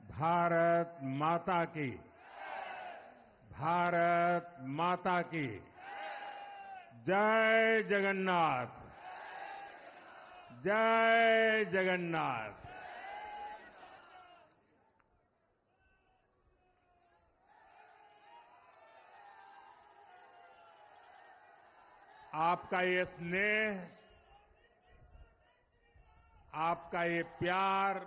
भारत माता की। भारत माता की। जय जगन्नाथ। जय जगन्नाथ। आपका ये स्नेह, आपका ये प्यार,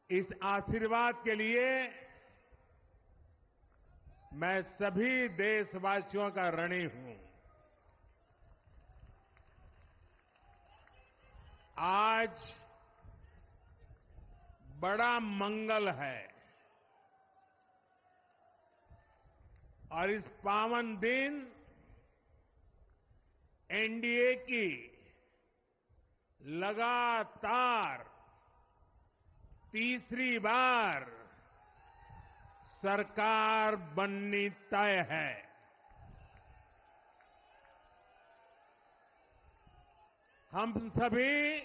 इस आशीर्वाद के लिए मैं सभी देशवासियों का ऋणी हूं। आज बड़ा मंगल है और इस पावन दिन एनडीए की लगातार तीसरी बार सरकार बननी तय है। हम सभी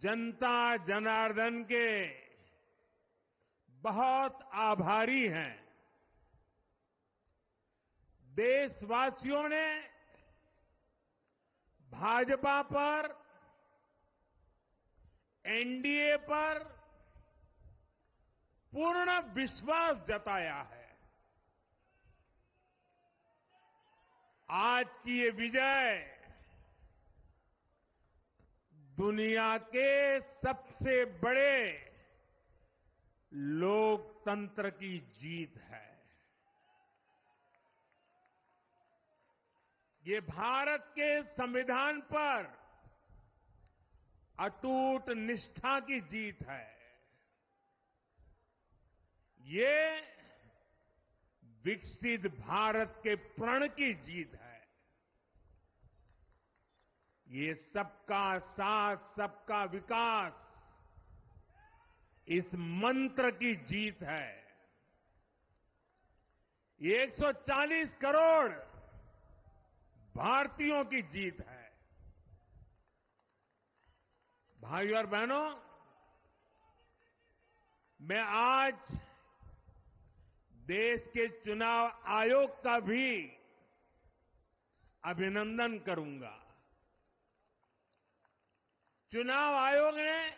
जनता जनार्दन के बहुत आभारी हैं। देशवासियों ने भाजपा पर, एनडीए पर पूर्ण विश्वास जताया है। आज की ये विजय दुनिया के सबसे बड़े लोकतंत्र की जीत है। ये भारत के संविधान पर अटूट निष्ठा की जीत है। ये विकसित भारत के प्रण की जीत है। ये सबका साथ, सबका विकास, इस मंत्र की जीत है। ये 140 करोड़ भारतीयों की जीत है। भाइयों और बहनों, मैं आज देश के चुनाव आयोग का भी अभिनंदन करूंगा। चुनाव आयोग ने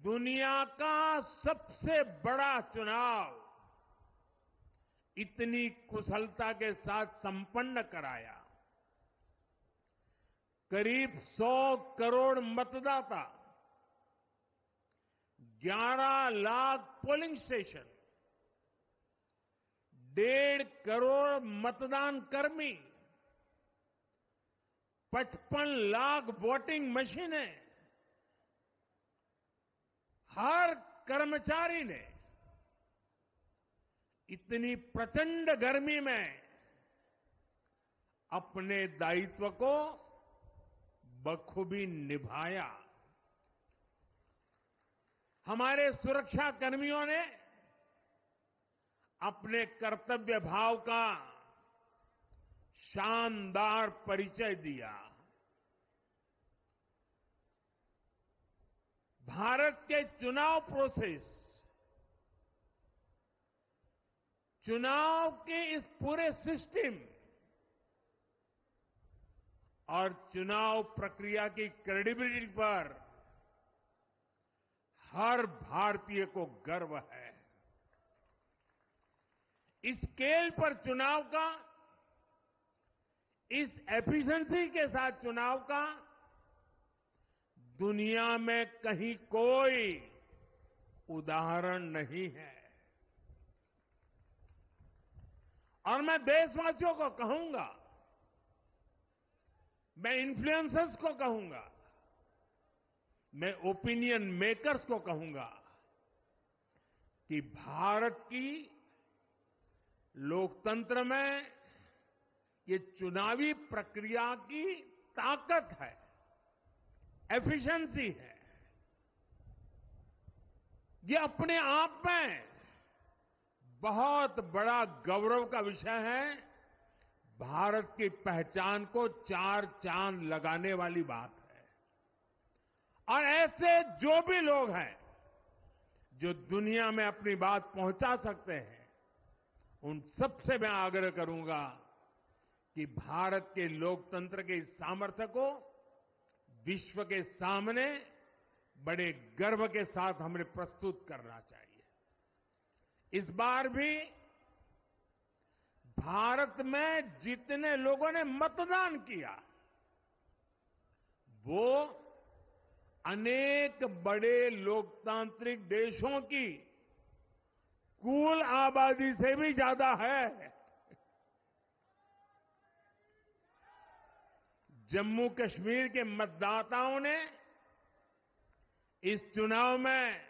दुनिया का सबसे बड़ा चुनाव इतनी कुशलता के साथ संपन्न कराया। करीब 100 करोड़ मतदाता, 11 लाख पोलिंग स्टेशन, 1.5 करोड़ मतदान कर्मी, 55 लाख वोटिंग मशीनें, हर कर्मचारी ने इतनी प्रचंड गर्मी में अपने दायित्व को बखूबी निभाया। हमारे सुरक्षा कर्मियों ने अपने कर्तव्य भाव का शानदार परिचय दिया। भारत के चुनाव प्रोसेस, चुनाव के इस पूरे सिस्टम और चुनाव प्रक्रिया की क्रेडिबिलिटी पर हर भारतीय को गर्व है। इस स्केल पर चुनाव का, इस एफिशिएंसी के साथ चुनाव का दुनिया में कहीं कोई उदाहरण नहीं है। और मैं देशवासियों को कहूंगा, मैं इन्फ्लुएंसर्स को कहूंगा, मैं ओपिनियन मेकर्स को कहूंगा कि भारत की लोकतंत्र में ये चुनावी प्रक्रिया की ताकत है, एफिशिएंसी है। ये अपने आप में बहुत बड़ा गौरव का विषय है। भारत की पहचान को 4 चांद लगाने वाली बात है। और ऐसे जो भी लोग हैं जो दुनिया में अपनी बात पहुंचा सकते हैं, उन सबसे मैं आग्रह करूंगा कि भारत के लोकतंत्र के इस सामर्थ्य को विश्व के सामने बड़े गर्व के साथ हमें प्रस्तुत करना चाहिए। इस बार भी भारत में जितने लोगों ने मतदान किया, वो अनेक बड़े लोकतांत्रिक देशों की कुल आबादी से भी ज्यादा है। जम्मू कश्मीर के मतदाताओं ने इस चुनाव में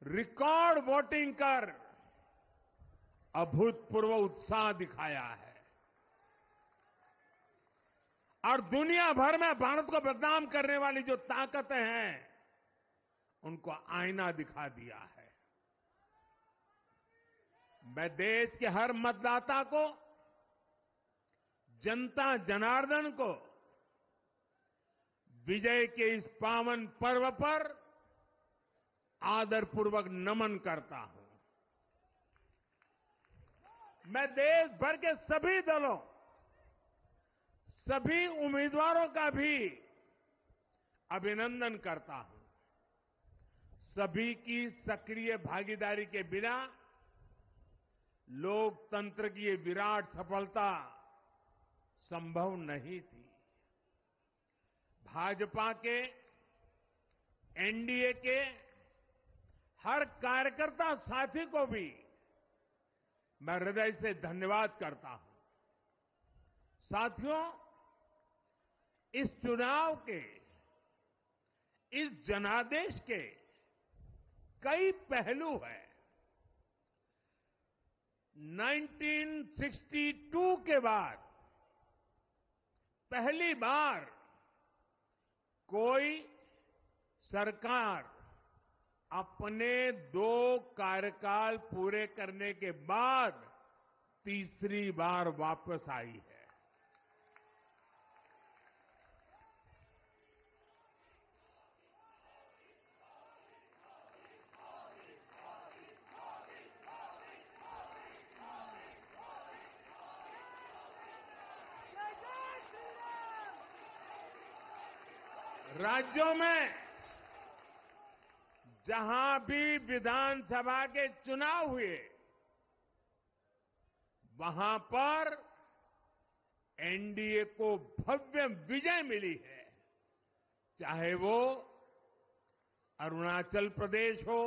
रिकॉर्ड वोटिंग कर अभूतपूर्व उत्साह दिखाया है और दुनिया भर में भारत को बदनाम करने वाली जो ताकतें हैं, उनको आईना दिखा दिया है। मैं देश के हर मतदाता को, जनता जनार्दन को विजय के इस पावन पर्व पर आदरपूर्वक नमन करता हूं। मैं देश भर के सभी दलों, सभी उम्मीदवारों का भी अभिनंदन करता हूं। सभी की सक्रिय भागीदारी के बिना लोकतंत्र की ये विराट सफलता संभव नहीं थी। भाजपा के, एनडीए के हर कार्यकर्ता साथी को भी मैं हृदय से धन्यवाद करता हूं। साथियों, इस चुनाव के, इस जनादेश के कई पहलू हैं। 1962 के बाद पहली बार कोई सरकार अपने 2 कार्यकाल पूरे करने के बाद तीसरी बार वापस आई है। राज्यों में जहां भी विधानसभा के चुनाव हुए, वहां पर एनडीए को भव्य विजय मिली है। चाहे वो अरुणाचल प्रदेश हो,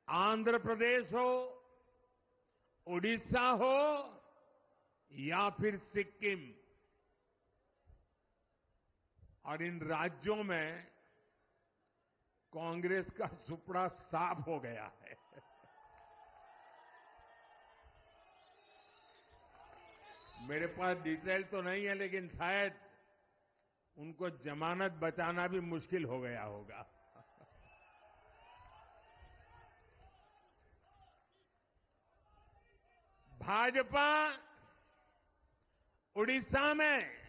आंध्र प्रदेश हो, उड़ीसा हो या फिर सिक्किम। और इन राज्यों में कांग्रेस का सुपड़ा साफ हो गया है। मेरे पास डिटेल तो नहीं है, लेकिन शायद उनको जमानत बचाना भी मुश्किल हो गया होगा। भाजपा उड़ीसा में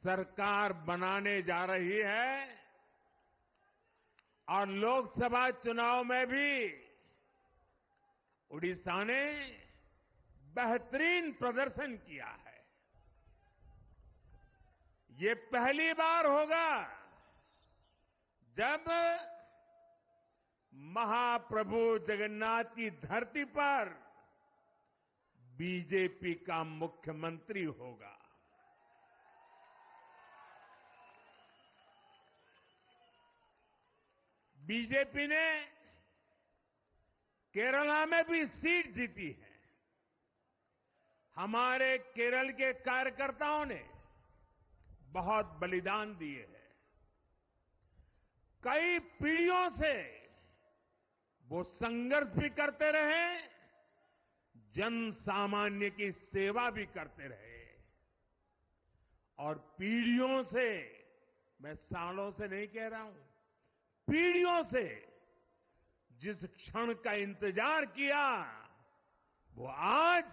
सरकार बनाने जा रही है और लोकसभा चुनाव में भी उड़ीसा ने बेहतरीन प्रदर्शन किया है। ये पहली बार होगा जब महाप्रभु जगन्नाथ की धरती पर बीजेपी का मुख्यमंत्री होगा। बीजेपी ने केरला में भी सीट जीती है। हमारे केरल के कार्यकर्ताओं ने बहुत बलिदान दिए हैं। कई पीढ़ियों से वो संघर्ष भी करते रहे, जन सामान्य की सेवा भी करते रहे और पीढ़ियों से, मैं सालों से नहीं कह रहा हूं, पीढ़ियों से जिस क्षण का इंतजार किया, वो आज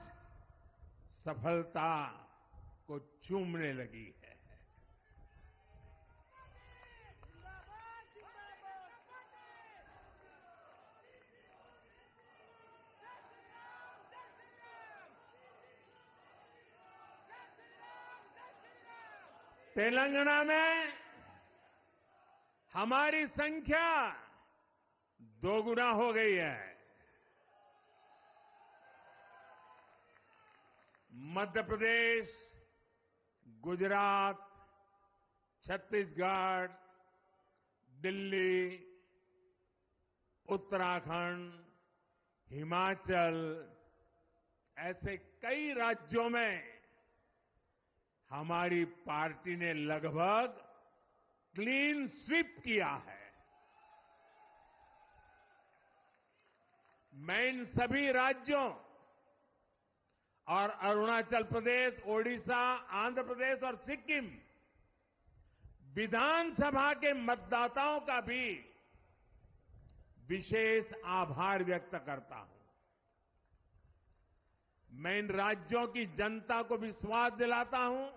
सफलता को चूमने लगी है। तेलंगाना में हमारी संख्या दोगुना हो गई है। मध्य प्रदेश, गुजरात, छत्तीसगढ़, दिल्ली, उत्तराखंड, हिमाचल ऐसे कई राज्यों में हमारी पार्टी ने लगभग क्लीन स्वीप किया है। मैं इन सभी राज्यों और अरुणाचल प्रदेश, ओडिशा, आंध्र प्रदेश और सिक्किम विधानसभा के मतदाताओं का भी विशेष आभार व्यक्त करता हूं। मैं इन राज्यों की जनता को विश्वास दिलाता हूं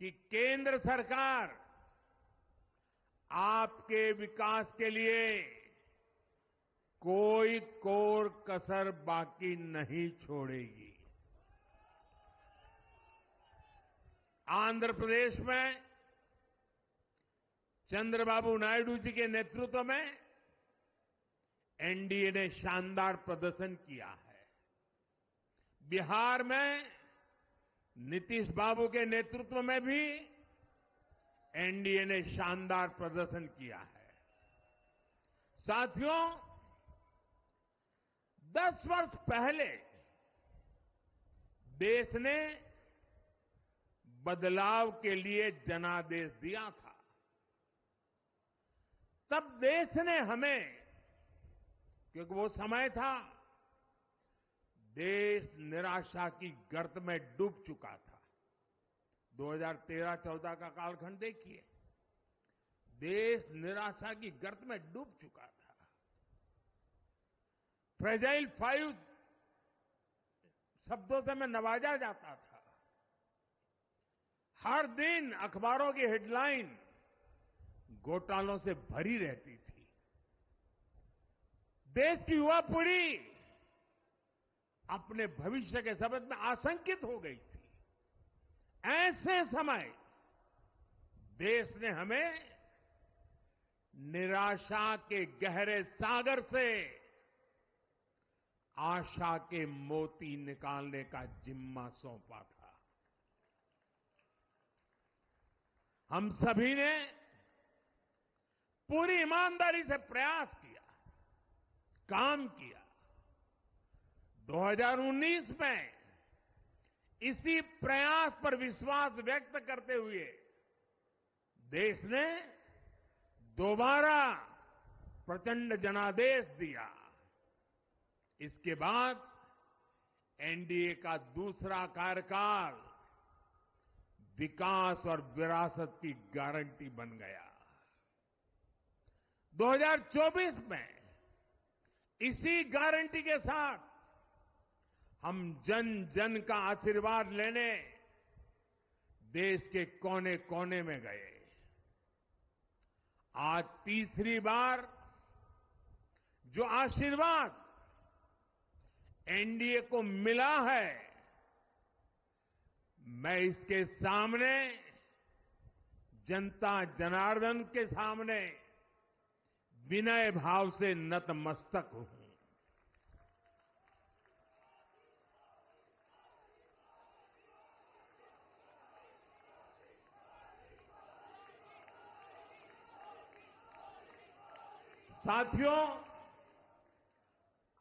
कि केंद्र सरकार आपके विकास के लिए कोई कोर कसर बाकी नहीं छोड़ेगी। आंध्र प्रदेश में चंद्रबाबू नायडू जी के नेतृत्व में एनडीए ने शानदार प्रदर्शन किया है। बिहार में नीतीश बाबू के नेतृत्व में भी एनडीए ने शानदार प्रदर्शन किया है। साथियों, 10 वर्ष पहले देश ने बदलाव के लिए जनादेश दिया था। तब देश ने हमें, क्योंकि वो समय था देश निराशा की गर्त में डूब चुका था। 2013-14 का कालखंड देखिए, देश निराशा की गर्त में डूब चुका था। फ्रेजाइल 5 शब्दों से मैं नवाजा जाता था। हर दिन अखबारों की हेडलाइन घोटालों से भरी रहती थी। देश की युवा पीढ़ी अपने भविष्य के संबंध में आशंकित हो गई थी। ऐसे समय देश ने हमें निराशा के गहरे सागर से आशा के मोती निकालने का जिम्मा सौंपा था। हम सभी ने पूरी ईमानदारी से प्रयास किया, काम किया। 2019 में इसी प्रयास पर विश्वास व्यक्त करते हुए देश ने दोबारा प्रचंड जनादेश दिया। इसके बाद एनडीए का दूसरा कार्यकाल विकास और विरासत की गारंटी बन गया। 2024 में इसी गारंटी के साथ हम जन जन का आशीर्वाद लेने देश के कोने कोने में गए। आज तीसरी बार जो आशीर्वाद एनडीए को मिला है, मैं इसके सामने, जनता जनार्दन के सामने विनय भाव से नतमस्तक हूं। साथियों,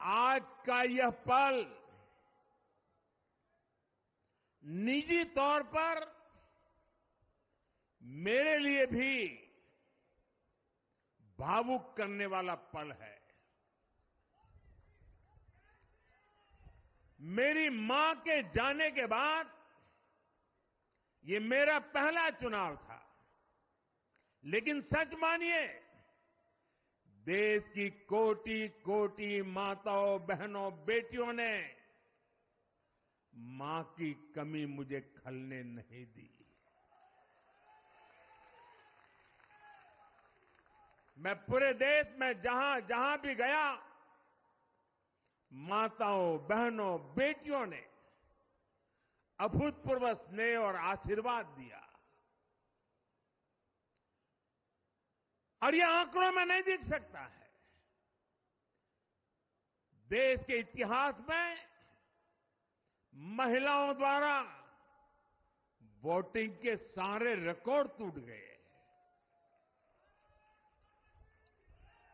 आज का यह पल निजी तौर पर मेरे लिए भी भावुक करने वाला पल है। मेरी मां के जाने के बाद ये मेरा पहला चुनाव था, लेकिन सच मानिए, देश की कोटि कोटि माताओं, बहनों, बेटियों ने मां की कमी मुझे खलने नहीं दी। मैं पूरे देश में जहां जहां भी गया, माताओं, बहनों, बेटियों ने अभूतपूर्व स्नेह और आशीर्वाद दिया। और ये आंकड़ों में नहीं दिख सकता है। देश के इतिहास में महिलाओं द्वारा वोटिंग के सारे रिकॉर्ड टूट गए।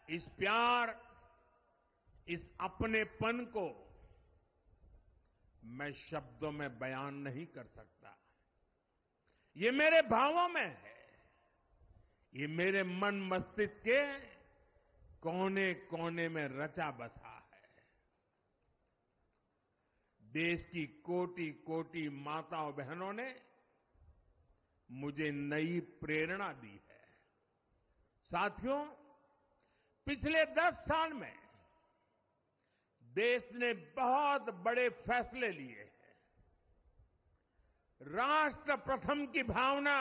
इस प्यार, इस अपनेपन को मैं शब्दों में बयान नहीं कर सकता। ये मेरे भावों में है। ये मेरे मन मस्तिष्क के कोने कोने में रचा बसा है। देश की कोटि कोटि माताओं बहनों ने मुझे नई प्रेरणा दी है। साथियों, पिछले 10 साल में देश ने बहुत बड़े फैसले लिए हैं। राष्ट्र प्रथम की भावना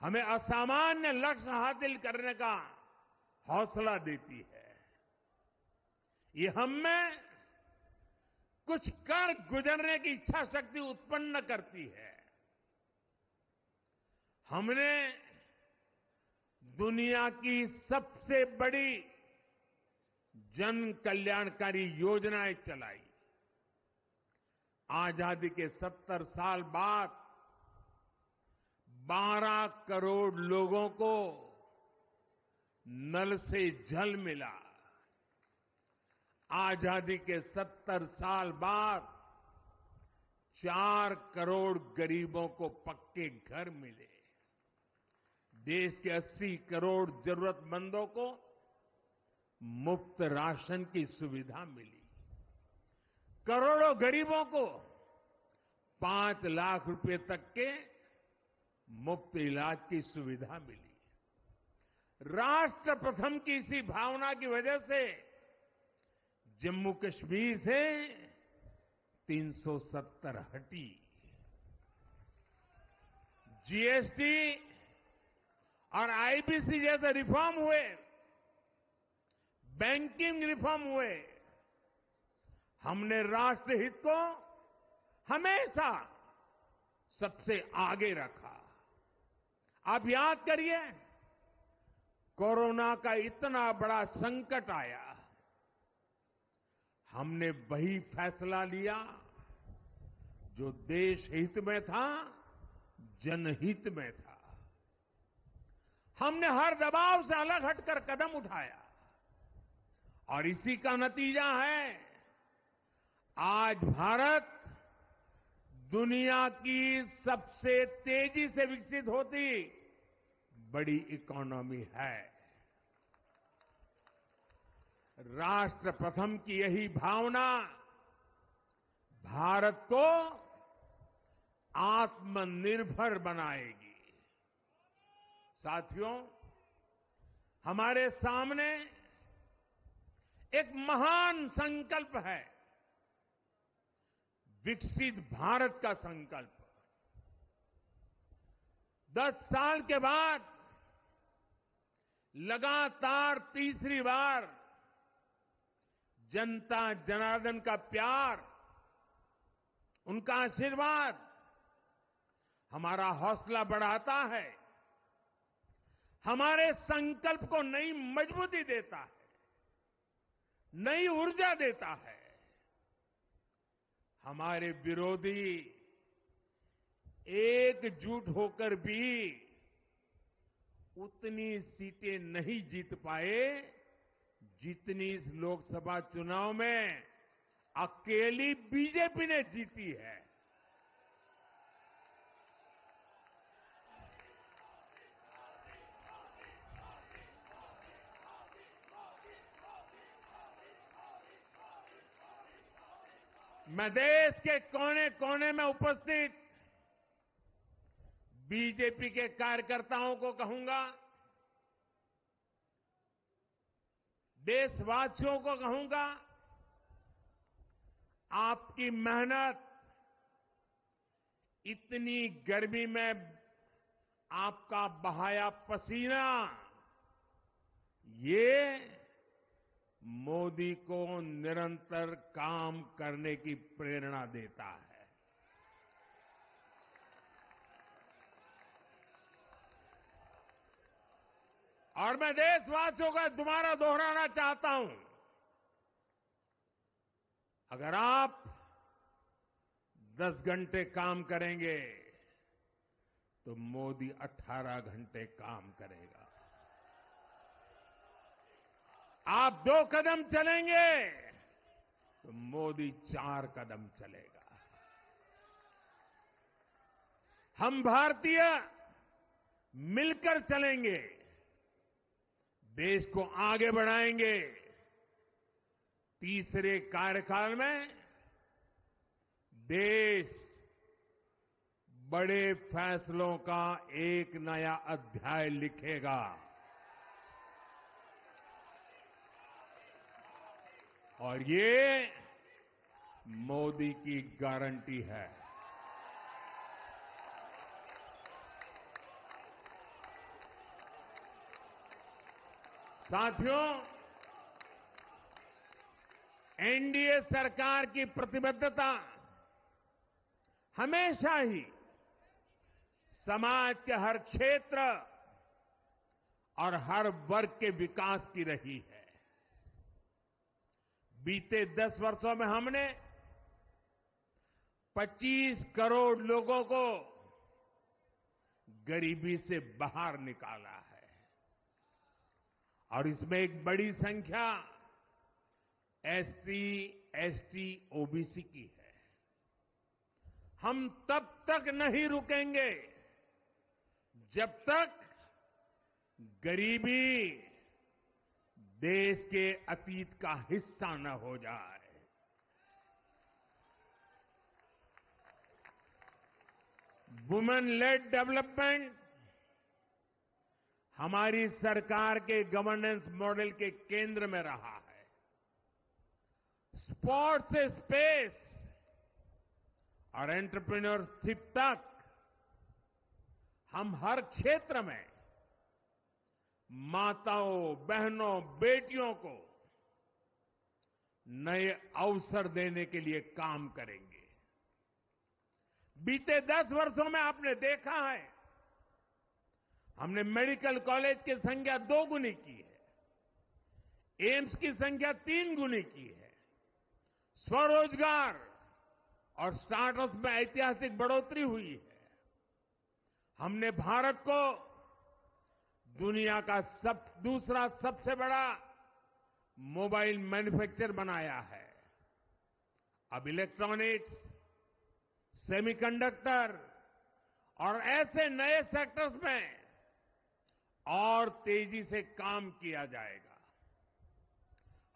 हमें असामान्य लक्ष्य हासिल करने का हौसला देती है। ये हम में कुछ कर गुजरने की इच्छा शक्ति उत्पन्न करती है। हमने दुनिया की सबसे बड़ी जन कल्याणकारी योजनाएं चलाई। आजादी के 70 साल बाद 12 करोड़ लोगों को नल से जल मिला। आजादी के 70 साल बाद 4 करोड़ गरीबों को पक्के घर मिले। देश के 80 करोड़ जरूरतमंदों को मुफ्त राशन की सुविधा मिली। करोड़ों गरीबों को 5 लाख रुपए तक के मुफ्त इलाज की सुविधा मिली। राष्ट्र प्रथम की इसी भावना की वजह से जम्मू कश्मीर से 370 हटी। जीएसटी और आईबीसी जैसे रिफॉर्म हुए, बैंकिंग रिफॉर्म हुए। हमने राष्ट्रहित को हमेशा सबसे आगे रखा। आप याद करिए, कोरोना का इतना बड़ा संकट आया, हमने वही फैसला लिया जो देश हित में था, जनहित में था। हमने हर दबाव से अलग हटकर कदम उठाया और इसी का नतीजा है आज भारत दुनिया की सबसे तेजी से विकसित होती बड़ी इकोनॉमी है। राष्ट्र प्रथम की यही भावना भारत को आत्मनिर्भर बनाएगी। साथियों, हमारे सामने एक महान संकल्प है, विकसित भारत का संकल्प। 10 साल के बाद लगातार तीसरी बार जनता जनार्दन का प्यार, उनका आशीर्वाद हमारा हौसला बढ़ाता है, हमारे संकल्प को नई मजबूती देता है, नई ऊर्जा देता है। हमारे विरोधी एकजुट होकर भी उतनी सीटें नहीं जीत पाए जितनी इस लोकसभा चुनाव में अकेली बीजेपी ने जीती है। मैं देश के कोने कोने में उपस्थित बीजेपी के कार्यकर्ताओं को कहूंगा, देशवासियों को कहूंगा, आपकी मेहनत, इतनी गर्मी में आपका बहाया पसीना, ये मोदी को निरंतर काम करने की प्रेरणा देता है। और मैं देशवासियों का दोबारा दोहराना चाहता हूं, अगर आप 10 घंटे काम करेंगे तो मोदी 18 घंटे काम करेगा। आप 2 कदम चलेंगे तो मोदी 4 कदम चलेगा। हम भारतीय मिलकर चलेंगे, देश को आगे बढ़ाएंगे। तीसरे कार्यकाल में देश बड़े फैसलों का एक नया अध्याय लिखेगा। और ये मोदी की गारंटी है। साथियों, एनडीए सरकार की प्रतिबद्धता हमेशा ही समाज के हर क्षेत्र और हर वर्ग के विकास की रही है। बीते 10 वर्षों में हमने 25 करोड़ लोगों को गरीबी से बाहर निकाला है और इसमें एक बड़ी संख्या एसटी, एसटी, ओबीसी की है। हम तब तक नहीं रुकेंगे जब तक गरीबी देश के अतीत का हिस्सा न हो जाए। वुमेन लेड डेवलपमेंट हमारी सरकार के गवर्नेंस मॉडल के केंद्र में रहा है। स्पोर्ट्स से स्पेस और एंटरप्रेन्योरशिप तक हम हर क्षेत्र में माताओं, बहनों, बेटियों को नए अवसर देने के लिए काम करेंगे। बीते 10 वर्षों में आपने देखा है, हमने मेडिकल कॉलेज की संख्या 2 गुनी की है, एम्स की संख्या 3 गुनी की है, स्वरोजगार और स्टार्टअप में ऐतिहासिक बढ़ोतरी हुई है। हमने भारत को दुनिया का दूसरा सबसे बड़ा मोबाइल मैन्युफैक्चर बनाया है। अब इलेक्ट्रॉनिक्स, सेमीकंडक्टर और ऐसे नए सेक्टर्स में और तेजी से काम किया जाएगा।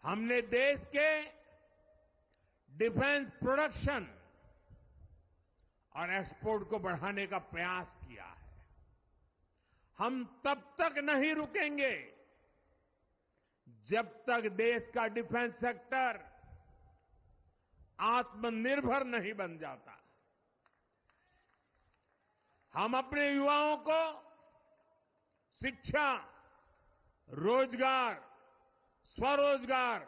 हमने देश के डिफेंस प्रोडक्शन और एक्सपोर्ट को बढ़ाने का प्रयास किया है। हम तब तक नहीं रुकेंगे जब तक देश का डिफेंस सेक्टर आत्मनिर्भर नहीं बन जाता। हम अपने युवाओं को शिक्षा, रोजगार, स्वरोजगार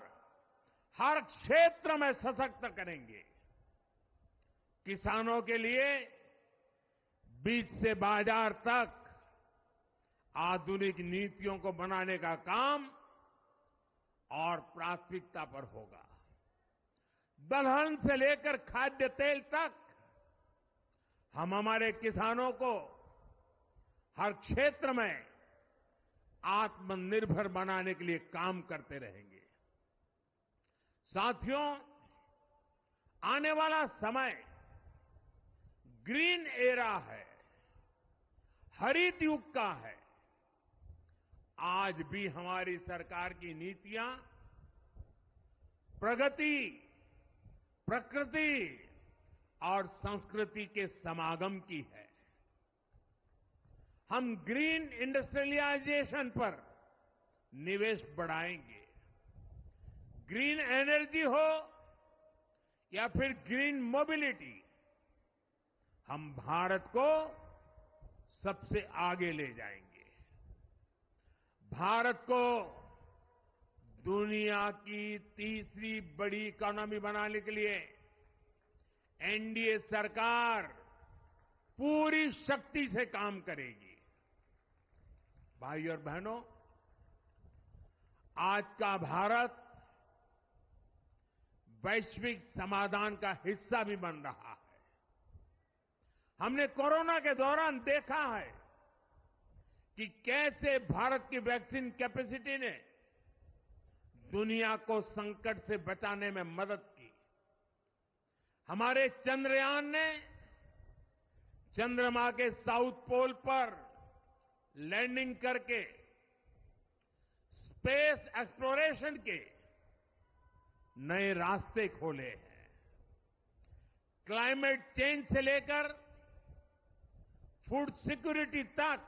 हर क्षेत्र में सशक्त करेंगे। किसानों के लिए बीज से बाजार तक आधुनिक नीतियों को बनाने का काम और प्राथमिकता पर होगा। दलहन से लेकर खाद्य तेल तक हम हमारे किसानों को हर क्षेत्र में आत्मनिर्भर बनाने के लिए काम करते रहेंगे। साथियों, आने वाला समय ग्रीन एरा है, हरित युग का है। आज भी हमारी सरकार की नीतियां प्रगति, प्रकृति और संस्कृति के समागम की है। हम ग्रीन इंडस्ट्रियलाइजेशन पर निवेश बढ़ाएंगे। ग्रीन एनर्जी हो या फिर ग्रीन मोबिलिटी, हम भारत को सबसे आगे ले जाएंगे। भारत को दुनिया की तीसरी बड़ी इकोनॉमी बनाने के लिए एनडीए सरकार पूरी शक्ति से काम करेगी। भाई और बहनों, आज का भारत वैश्विक समाधान का हिस्सा भी बन रहा है। हमने कोरोना के दौरान देखा है कि कैसे भारत की वैक्सीन कैपेसिटी ने दुनिया को संकट से बचाने में मदद की। हमारे चंद्रयान ने चंद्रमा के साउथ पोल पर लैंडिंग करके स्पेस एक्सप्लोरेशन के नए रास्ते खोले हैं। क्लाइमेट चेंज से लेकर फूड सिक्योरिटी तक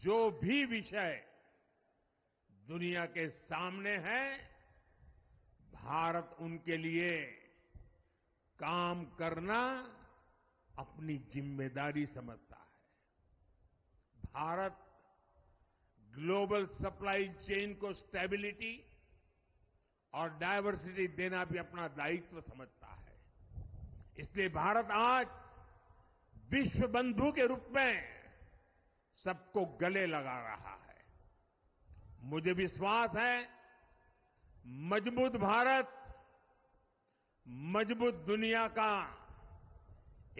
जो भी विषय दुनिया के सामने है, भारत उनके लिए काम करना अपनी जिम्मेदारी समझता है। भारत ग्लोबल सप्लाई चेन को स्टेबिलिटी और डायवर्सिटी देना भी अपना दायित्व समझता है। इसलिए भारत आज विश्व बंधु के रूप में सबको गले लगा रहा है। मुझे विश्वास है मजबूत भारत मजबूत दुनिया का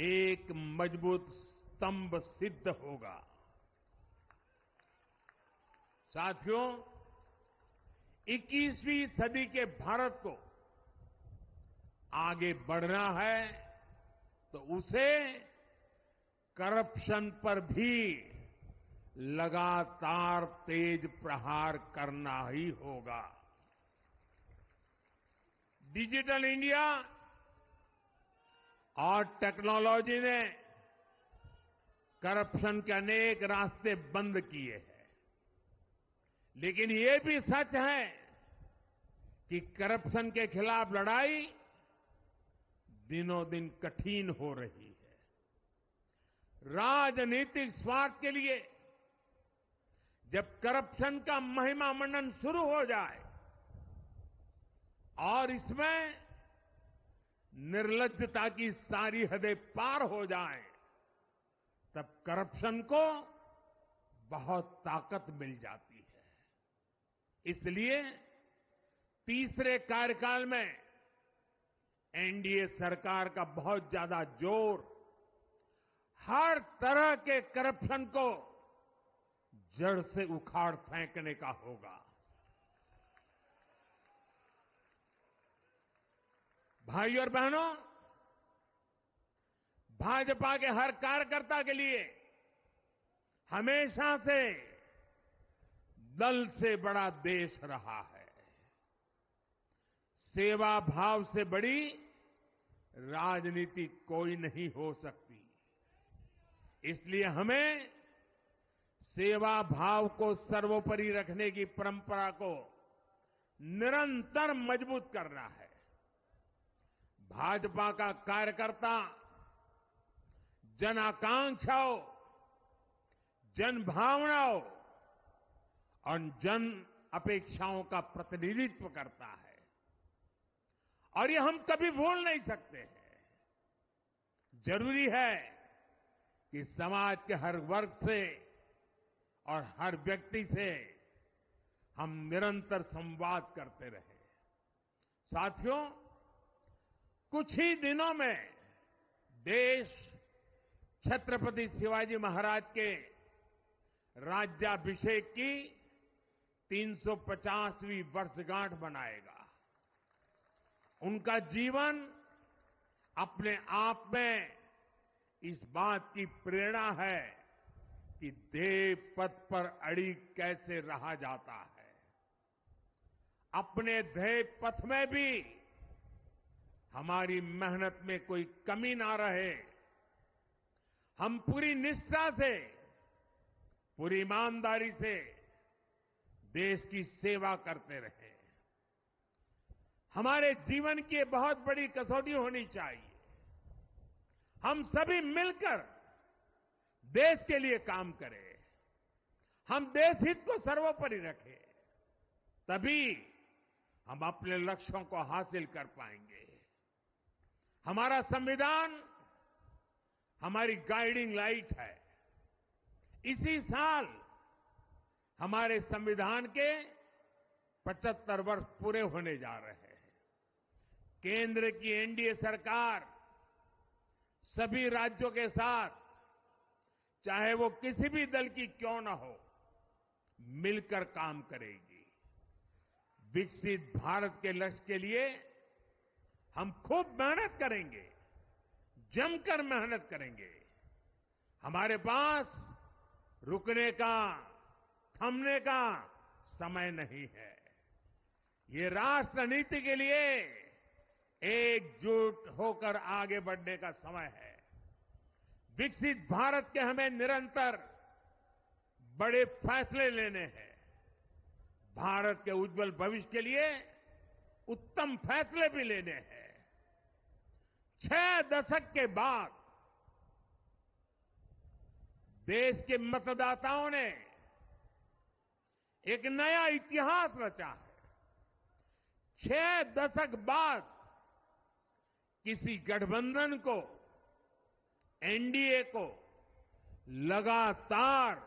एक मजबूत स्तंभ सिद्ध होगा। साथियों, 21वीं सदी के भारत को आगे बढ़ना है तो उसे करप्शन पर भी लगातार तेज प्रहार करना ही होगा। डिजिटल इंडिया और टेक्नोलॉजी ने करप्शन के अनेक रास्ते बंद किए हैं, लेकिन ये भी सच है कि करप्शन के खिलाफ लड़ाई दिनों दिन कठिन हो रही है। राजनीतिक स्वार्थ के लिए जब करप्शन का महिमा मंडन शुरू हो जाए और इसमें निर्लज्जता की सारी हदें पार हो जाए, तब करप्शन को बहुत ताकत मिल जाती है। इसलिए तीसरे कार्यकाल में एनडीए सरकार का बहुत ज्यादा जोर हर तरह के करप्शन को जड़ से उखाड़ फेंकने का होगा। भाइयों और बहनों, भाजपा के हर कार्यकर्ता के लिए हमेशा से दल से बड़ा देश रहा है। सेवा भाव से बड़ी राजनीति कोई नहीं हो सकती। इसलिए हमें सेवा भाव को सर्वोपरि रखने की परंपरा को निरंतर मजबूत करना है। भाजपा का कार्यकर्ता जन आकांक्षाओं, जन भावनाओं और जन अपेक्षाओं का प्रतिनिधित्व करता है और ये हम कभी भूल नहीं सकते हैं। जरूरी है कि समाज के हर वर्ग से और हर व्यक्ति से हम निरंतर संवाद करते रहें। साथियों, कुछ ही दिनों में देश छत्रपति शिवाजी महाराज के राज्याभिषेक की 350वीं वर्षगांठ मनाएगा। उनका जीवन अपने आप में इस बात की प्रेरणा है कि ध्येय पथ पर अड़ी कैसे रहा जाता है। अपने ध्येय पथ में भी हमारी मेहनत में कोई कमी ना रहे। हम पूरी निष्ठा से, पूरी ईमानदारी से देश की सेवा करते रहे। हमारे जीवन की बहुत बड़ी कसौटी होनी चाहिए। हम सभी मिलकर देश के लिए काम करें। हम देश हित को सर्वोपरि रखें, तभी हम अपने लक्ष्यों को हासिल कर पाएंगे। हमारा संविधान हमारी गाइडिंग लाइट है। इसी साल हमारे संविधान के 75 वर्ष पूरे होने जा रहे हैं। केंद्र की एनडीए सरकार सभी राज्यों के साथ, चाहे वो किसी भी दल की क्यों न हो, मिलकर काम करेगी। विकसित भारत के लक्ष्य के लिए हम खूब मेहनत करेंगे, जमकर मेहनत करेंगे। हमारे पास रुकने का, थमने का समय नहीं है। ये राष्ट्र नीति के लिए एकजुट होकर आगे बढ़ने का समय है। विकसित भारत के हमें निरंतर बड़े फैसले लेने हैं। भारत के उज्जवल भविष्य के लिए उत्तम फैसले भी लेने हैं। 6 दशक के बाद देश के मतदाताओं ने एक नया इतिहास रचा है। 6 दशक बाद किसी गठबंधन को, एनडीए को लगातार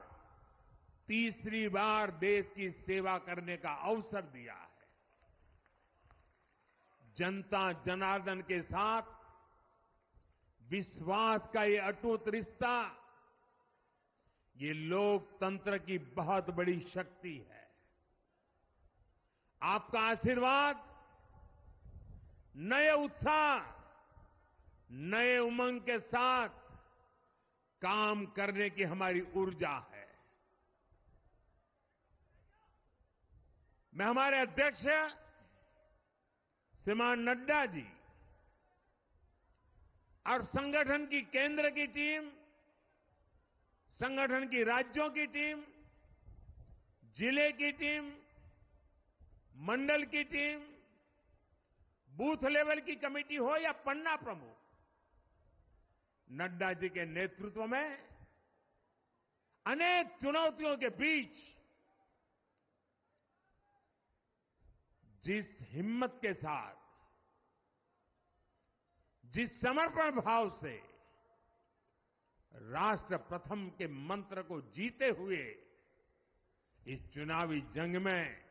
तीसरी बार देश की सेवा करने का अवसर दिया है। जनता जनार्दन के साथ विश्वास का ये अटूट रिश्ता, ये लोकतंत्र की बहुत बड़ी शक्ति है। आपका आशीर्वाद नए उत्साह, नए उमंग के साथ काम करने की हमारी ऊर्जा है। मैं हमारे अध्यक्ष श्रीमान नड्डा जी और संगठन की केंद्र की टीम, संगठन की राज्यों की टीम, जिले की टीम, मंडल की टीम, बूथ लेवल की कमेटी हो या पन्ना प्रमुख, नड्डा जी के नेतृत्व में अनेक चुनौतियों के बीच जिस हिम्मत के साथ, जिस समर्पण भाव से राष्ट्र प्रथम के मंत्र को जीते हुए इस चुनावी जंग में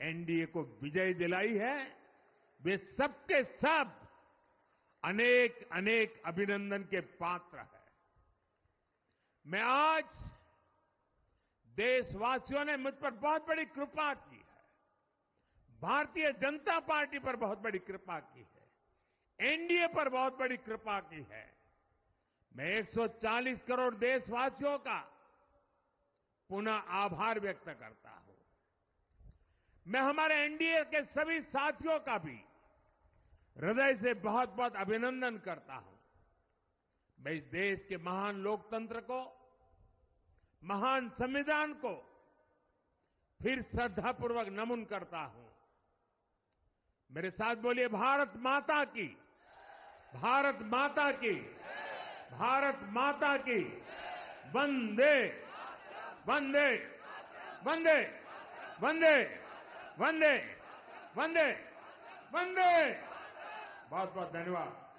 एनडीए को विजय दिलाई है, वे सबके सब अनेक अनेक अभिनंदन के पात्र हैं। मैं आज देशवासियों ने मुझ पर बहुत बड़ी कृपा की है, भारतीय जनता पार्टी पर बहुत बड़ी कृपा की है, एनडीए पर बहुत बड़ी कृपा की है। मैं 140 करोड़ देशवासियों का पुनः आभार व्यक्त करता हूं। मैं हमारे एनडीए के सभी साथियों का भी हृदय से बहुत बहुत अभिनंदन करता हूं। मैं इस देश के महान लोकतंत्र को, महान संविधान को फिर श्रद्धापूर्वक नमन करता हूं। मेरे साथ बोलिए, भारत माता की, भारत माता की, भारत माता की, वंदे वंदे वंदे वंदे वंदे वंदे वंदे। बहुत बहुत धन्यवाद।